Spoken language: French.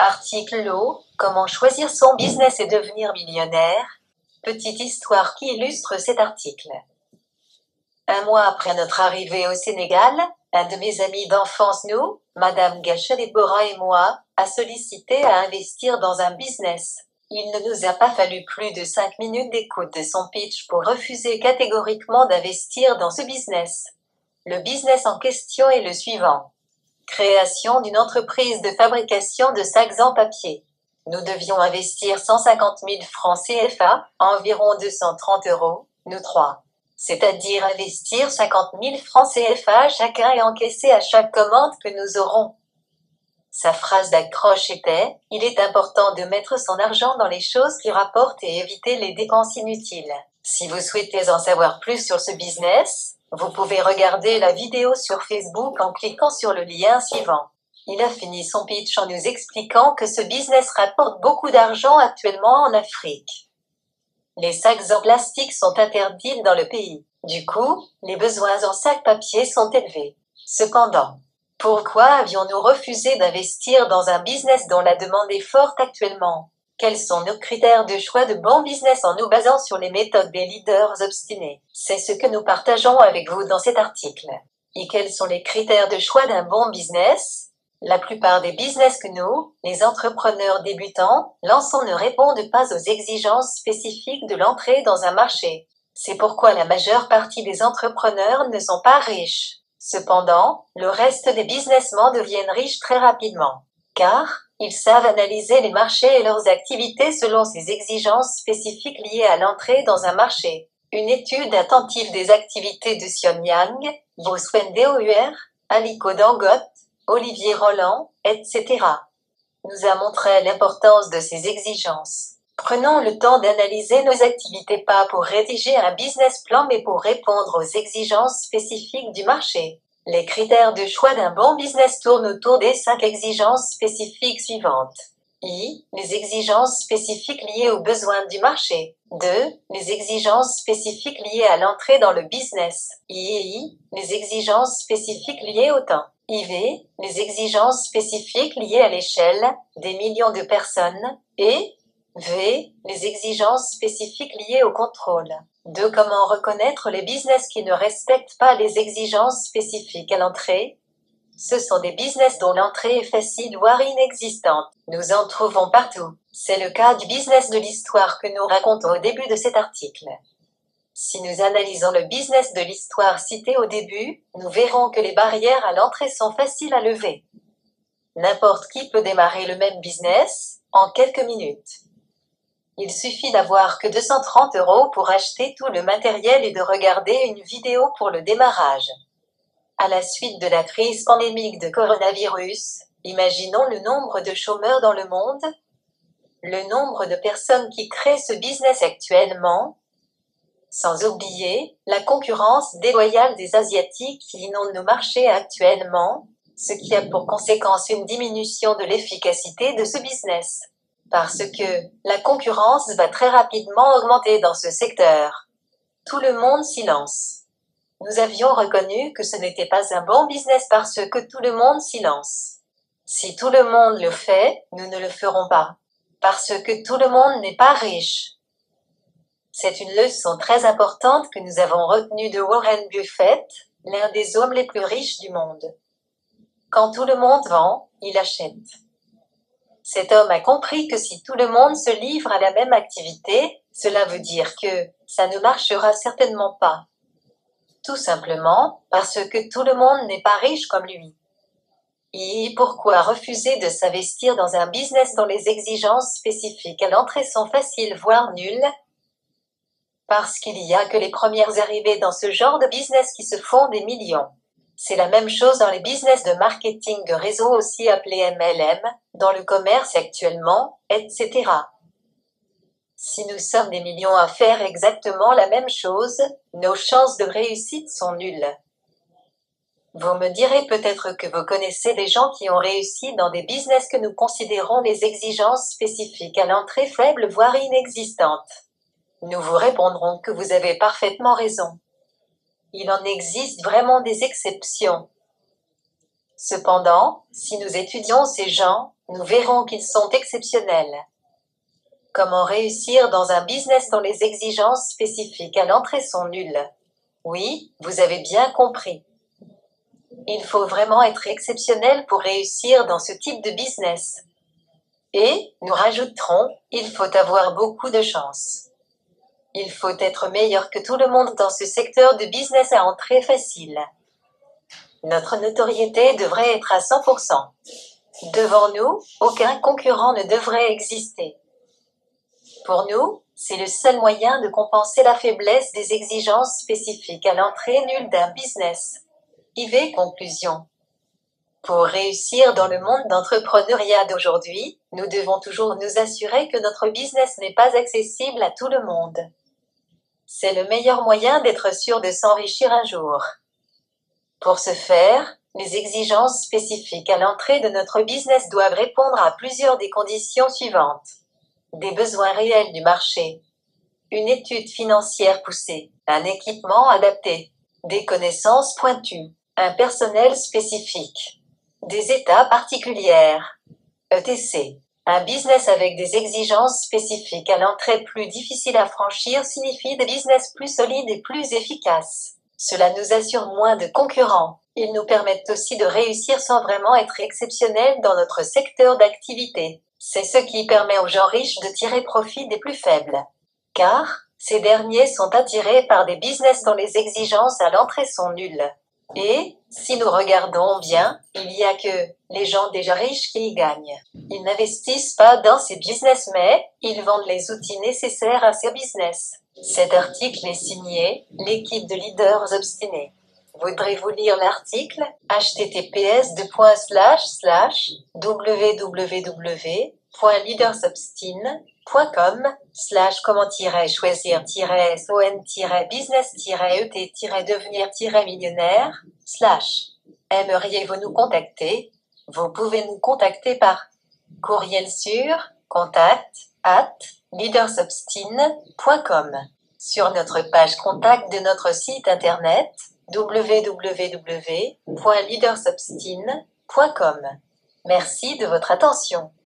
Article O. Comment choisir son business et devenir millionnaire? Petite histoire qui illustre cet article. Un mois après notre arrivée au Sénégal, un de mes amis d'enfance Madame Gachet-Déborah et moi, a sollicité à investir dans un business. Il ne nous a pas fallu plus de 5 minutes d'écoute de son pitch pour refuser catégoriquement d'investir dans ce business. Le business en question est le suivant. Création d'une entreprise de fabrication de sacs en papier. Nous devions investir 150 000 francs CFA, environ 230 €, nous trois. C'est-à-dire investir 50 000 francs CFA chacun et encaisser à chaque commande que nous aurons. Sa phrase d'accroche était « Il est important de mettre son argent dans les choses qui rapportent et éviter les dépenses inutiles ». Si vous souhaitez en savoir plus sur ce business, vous pouvez regarder la vidéo sur Facebook en cliquant sur le lien suivant. Il a fini son pitch en nous expliquant que ce business rapporte beaucoup d'argent actuellement en Afrique. Les sacs en plastique sont interdits dans le pays. Du coup, les besoins en sacs papier sont élevés. Cependant, pourquoi avions-nous refusé d'investir dans un business dont la demande est forte actuellement? Quels sont nos critères de choix de bon business en nous basant sur les méthodes des leaders obstinés? C'est ce que nous partageons avec vous dans cet article. Et quels sont les critères de choix d'un bon business? La plupart des business que nous, les entrepreneurs débutants, lançons ne répondent pas aux exigences spécifiques de l'entrée dans un marché. C'est pourquoi la majeure partie des entrepreneurs ne sont pas riches. Cependant, le reste des businessmen deviennent riches très rapidement. Car, ils savent analyser les marchés et leurs activités selon ces exigences spécifiques liées à l'entrée dans un marché. Une étude attentive des activités de Sion Yang, Yoswen Deur, Aliko Dangote, Olivier Roland, etc. nous a montré l'importance de ces exigences. Prenons le temps d'analyser nos activités pas pour rédiger un business plan mais pour répondre aux exigences spécifiques du marché. Les critères de choix d'un bon business tournent autour des 5 exigences spécifiques suivantes. I. Les exigences spécifiques liées aux besoins du marché. 2. Les exigences spécifiques liées à l'entrée dans le business. I. Les exigences spécifiques liées au temps. IV. Les exigences spécifiques liées à l'échelle des millions de personnes. Et V. Les exigences spécifiques liées au contrôle. 2. Comment reconnaître les business qui ne respectent pas les exigences spécifiques à l'entrée? Ce sont des business dont l'entrée est facile voire inexistante. Nous en trouvons partout. C'est le cas du business de l'histoire que nous racontons au début de cet article. Si nous analysons le business de l'histoire cité au début, nous verrons que les barrières à l'entrée sont faciles à lever. N'importe qui peut démarrer le même business en quelques minutes. Il suffit d'avoir que 230 € pour acheter tout le matériel et de regarder une vidéo pour le démarrage. À la suite de la crise pandémique de coronavirus, imaginons le nombre de chômeurs dans le monde, le nombre de personnes qui créent ce business actuellement, sans oublier la concurrence déloyale des Asiatiques qui inondent nos marchés actuellement, ce qui a pour conséquence une diminution de l'efficacité de ce business. Parce que la concurrence va très rapidement augmenter dans ce secteur. Tout le monde s'y lance. Nous avions reconnu que ce n'était pas un bon business parce que tout le monde s'y lance. Si tout le monde le fait, nous ne le ferons pas. Parce que tout le monde n'est pas riche. C'est une leçon très importante que nous avons retenue de Warren Buffett, l'un des hommes les plus riches du monde. Quand tout le monde vend, il achète. Cet homme a compris que si tout le monde se livre à la même activité, cela veut dire que ça ne marchera certainement pas. Tout simplement parce que tout le monde n'est pas riche comme lui. Et pourquoi refuser de s'investir dans un business dont les exigences spécifiques à l'entrée sont faciles voire nulles? Parce qu'il y a que les premières arrivées dans ce genre de business qui se font des millions. C'est la même chose dans les business de marketing de réseau aussi appelés MLM, dans le commerce actuellement, etc. Si nous sommes des millions à faire exactement la même chose, nos chances de réussite sont nulles. Vous me direz peut-être que vous connaissez des gens qui ont réussi dans des business que nous considérons les exigences spécifiques à l'entrée faibles voire inexistantes. Nous vous répondrons que vous avez parfaitement raison. Il en existe vraiment des exceptions. Cependant, si nous étudions ces gens, nous verrons qu'ils sont exceptionnels. Comment réussir dans un business dont les exigences spécifiques à l'entrée sont nulles? Oui, vous avez bien compris. Il faut vraiment être exceptionnel pour réussir dans ce type de business. Et, nous rajouterons, il faut avoir beaucoup de chance. Il faut être meilleur que tout le monde dans ce secteur de business à entrée facile. Notre notoriété devrait être à 100%. Devant nous, aucun concurrent ne devrait exister. Pour nous, c'est le seul moyen de compenser la faiblesse des exigences spécifiques à l'entrée nulle d'un business. IV conclusion. Pour réussir dans le monde d'entrepreneuriat d'aujourd'hui, nous devons toujours nous assurer que notre business n'est pas accessible à tout le monde. C'est le meilleur moyen d'être sûr de s'enrichir un jour. Pour ce faire, les exigences spécifiques à l'entrée de notre business doivent répondre à plusieurs des conditions suivantes. Des besoins réels du marché, une étude financière poussée, un équipement adapté, des connaissances pointues, un personnel spécifique, des états particulières, etc. Un business avec des exigences spécifiques à l'entrée plus difficiles à franchir signifie des business plus solides et plus efficaces. Cela nous assure moins de concurrents. Ils nous permettent aussi de réussir sans vraiment être exceptionnels dans notre secteur d'activité. C'est ce qui permet aux gens riches de tirer profit des plus faibles. Car, ces derniers sont attirés par des business dont les exigences à l'entrée sont nulles. Et, si nous regardons bien, il y a que les gens déjà riches qui y gagnent. Ils n'investissent pas dans ces business mais, ils vendent les outils nécessaires à ces business. Cet article est signé l'équipe de leaders obstinés. Voudrez-vous lire l'article? https://www.leadersobstin.com/comment-choisir-son-business-et-devenir-millionnaire/ Aimeriez-vous nous contacter? Vous pouvez nous contacter par courriel sur contact@leadersobstin.com. Sur notre page contact de notre site internet www.leadersobstin.com. Merci de votre attention.